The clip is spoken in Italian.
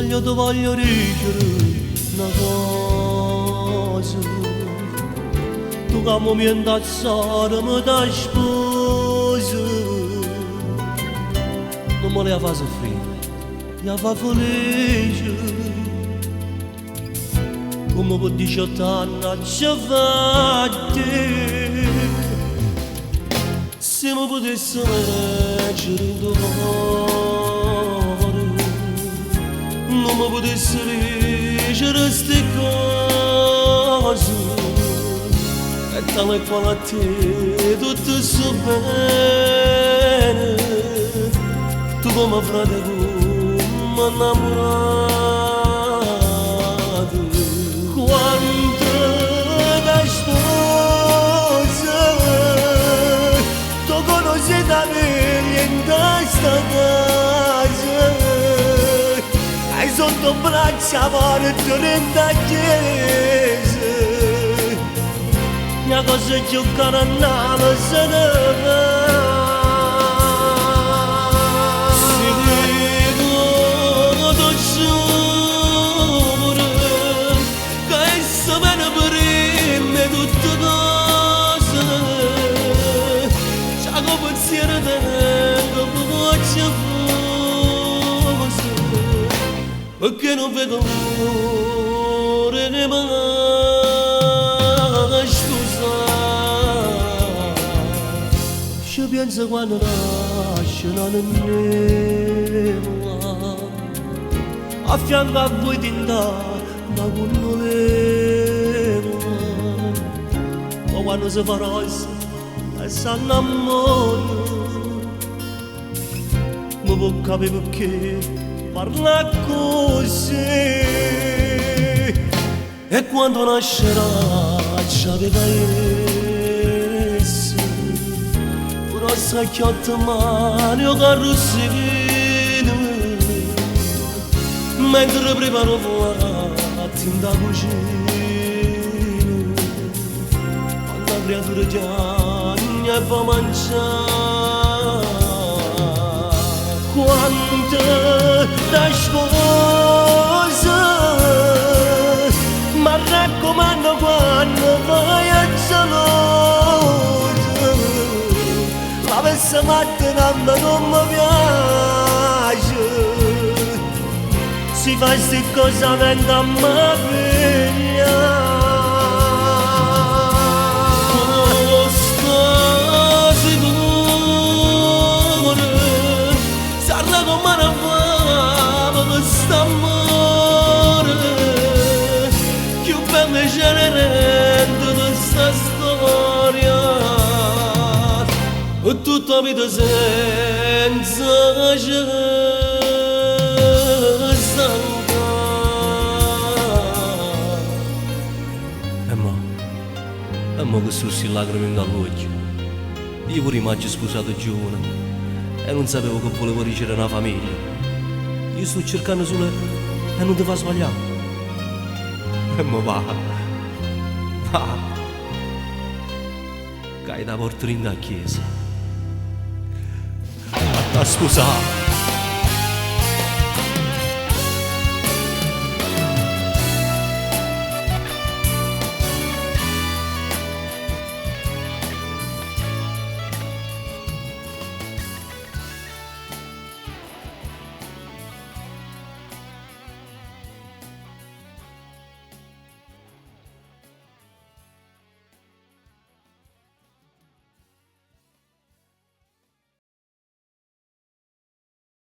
ti voglio dire una cosa. Tu che mi indazzare mi dai sposa. Non me la fa soffrire, la fa felice. Come per 18 anni ci fate. Se mi potessi leggere in tuo cuore, non mi potessi leggere queste cose. E tale quale a te tutto sta bene. Tu come frate come innamorato. Quanto da sposa tu conosci da me in questa casa. Hai sotto braccia forte nella chiesa. Mia cosa giocare a nave se ne va. Perché non vedo l'ora che mi sposare. Ci penso quando nascono nemmeno a fianco a voi tinta da gondolera. Ma quando si fa rossa e si innamora, mi può capire perché parla così. E quando nascerà ci aveva esso una sacchiotto mani o carrozzino, mentre preparo piatti in da cucina. Quando la creatura giagna e fa mangiare. Quanto da sposa, ma raccomando quando vai a gelosa. La vessa mattina non mi piace, si fa sti cosa venga a me figlia. Tutta vita senza stanca. E mo che sussi lacrime in dall'occhio. Io pure immagino sposato giovane e non sapevo che volevo ricevere una famiglia. Io sto cercando solo e non ti fa sbagliare. E mo va. Cai da portare in da chiesa. Scusa.